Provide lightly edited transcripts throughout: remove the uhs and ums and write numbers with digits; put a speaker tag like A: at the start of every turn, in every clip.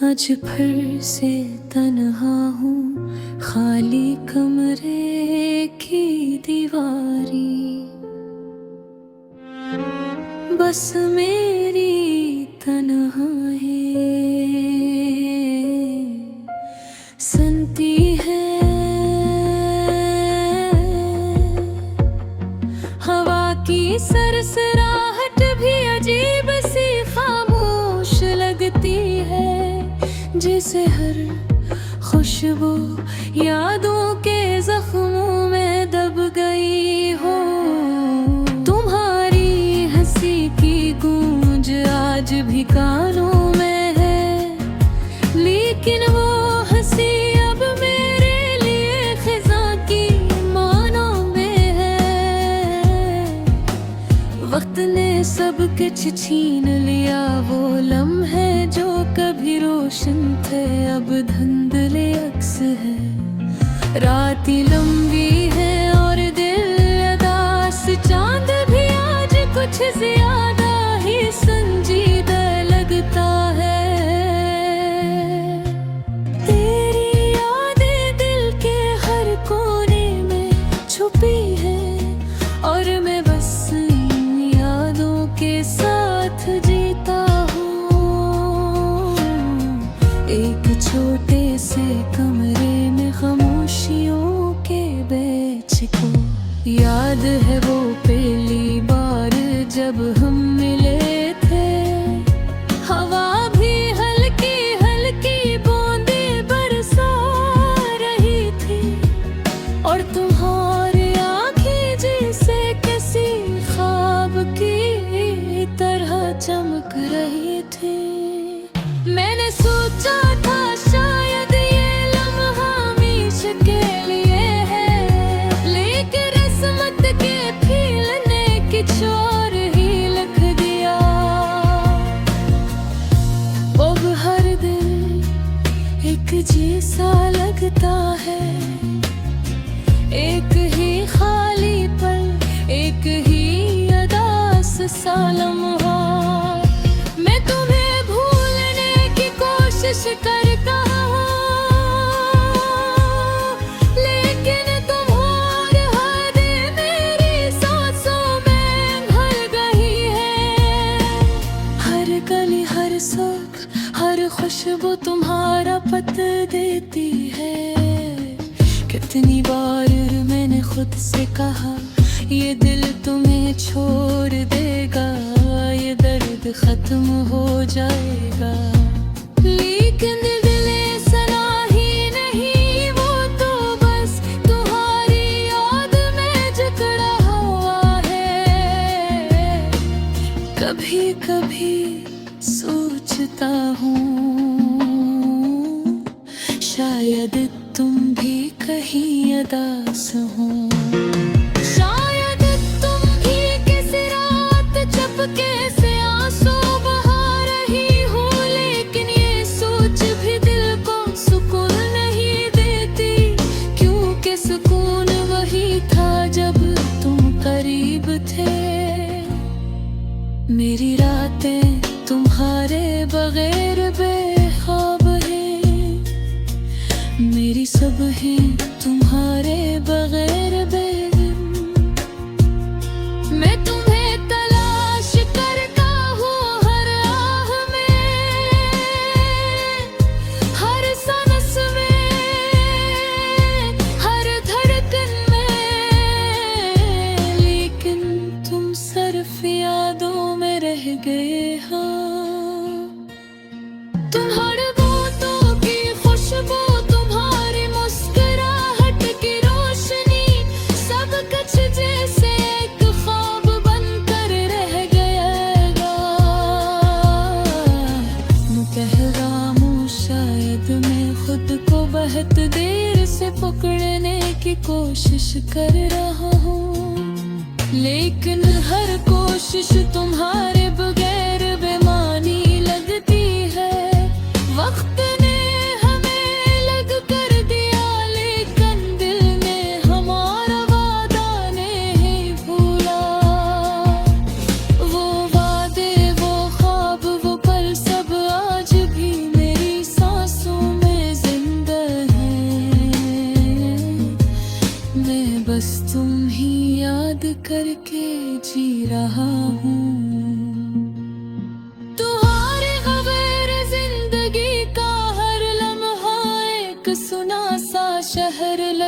A: आज फिर से तन्हा हूँ, खाली कमरे की दीवारी, बस मेरी तन्हाई सुनती है। हवा की सरसराहट भी अजीब सी खामोश लगती है, जैसे हर खुशबू यादों के जख्मों में दब गई हो। तुम्हारी हंसी की गूंज आज भी कानों में है, लेकिन वो हंसी अब मेरे लिए खिज़ां की मानों में है। वक्त ने सब कुछ छीन लिया, वो लम्हे जो कभी रोशन थे अब धुंधले अक्स है। रातें लंबी है और दिल उदास, चांद भी आज कुछ ज्यादा ही संजीदा लगता है। तेरी यादें दिल के हर कोने में छुपी है, और मैं बस इन यादों के साथ जीता हूँ। एक छोटे से कमरे में खामोशियों के बीच को याद है वो पहली बार जब हम मिले थे। हवा भी हल्की हल्की बूंदें बरसा रही थी, और तुम्हारी आँखें जैसे किसी ख्वाब की तरह चमक रही थी। मैंने सोचा था शायद ये लम्हा हमेशा के लिए है, लेकिन किस्मत के फील ने कुछ और ही लिख दिया। अब हर दिन एक जैसा लगता है, एक ही खाली पल, एक ही उदास सा लम्हा। मैं तुम्हें भूलने की कोशिश करता हूँ, लेकिन तुम्हारी यादें मेरी सांसों में भर गई है। हर गली, हर सुख, हर खुशबू तुम्हारा पता देती है। कितनी बार मैंने खुद से कहा ये दिल तुम्हें छोड़ देगा, ये दर्द खत्म हो जाएगा, लेकिन दिल ऐसा ही नहीं, वो तो बस तुम्हारी याद में जकड़ा हुआ है। कभी कभी सोचता हूँ शायद तुम भी कहीं उदास हो, शायद तुम भी किसी रात चुपके से आंसू बहा रही हो, लेकिन ये सोच भी दिल को सुकून नहीं देती, क्योंकि सुकून वही था जब तुम करीब थे। मेरी रातें तुम्हारे बगैर बेख्वाब हैं, मेरी सब है तुम्हारे बगैर बेगम। मैं तुम्हें तलाश करता हूँ हर आह में, हर सांस में, हर धड़कन में, लेकिन तुम सिर्फ यादों में रह गए हो। तुम्हारे बातों की खुशबू, तुम्हारी मुस्कुराहट की रोशनी, सब कुछ जैसे एक ख्वाब बनकर रह गया। मैं कह रहा हूँ शायद मैं खुद को बहुत देर से पकड़ने की कोशिश कर रहा हूँ, लेकिन हर कोशिश तुम्हारे बगैर बेमानी लगती है। वक्त ने हमें अलग कर दिया, लेकिन दिल ने हमारा वादा नहीं भूला। वो वादे, वो ख्वाब, वो पल सब आज भी मेरी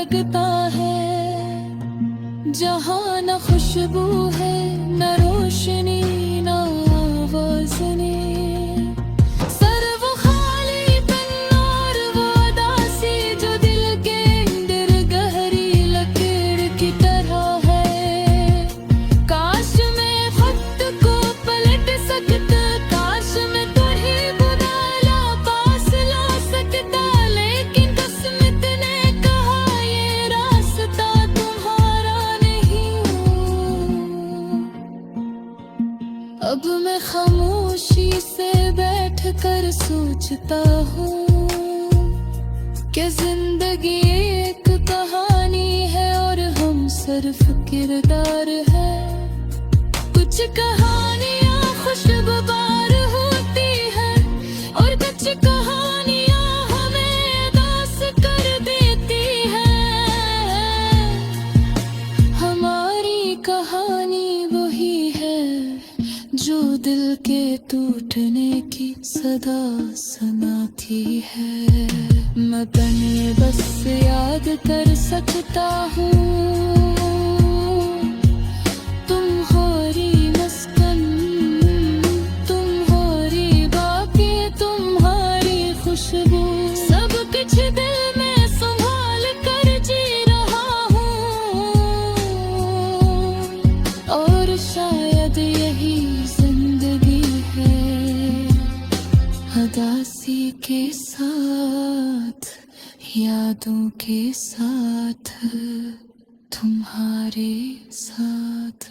A: लगता है। जहाँ न खुशबू है न रोशनी न आवाज़ ने, सर वो खाली तन और वो उदासी जो दिल के अंदर गहरी लकीर की तरह है। काश मैं खत को पलट सकता, काश मैं तुम्हें बुला पास ला सकता, लेकिन किस्मत ने कहा ये रास्ता तुम्हारा नहीं हूँ। अब मैं खामोशी से बैठ कर सोचता हूँ कि जिंदगी एक कहानी है और हम सिर्फ किरदार है। कुछ कहानियाँ खुशगवार होती है और कुछ कहानियाँ हमें उदास कर देती है। हमारी कहानी वही है जो दिल के टूटने की सदा सुनाती है। मैं तन्हें बस याद कर सकता हूँ तुम्हारी मस्कन, तुम्हारी बातें, तुम्हारी खुशबू, सब कुछ दिल में संभाल कर जी रहा हूँ। और शायद यही जिंदगी है, उदासी के साथ, यादों के साथ, तुम्हारे साथ।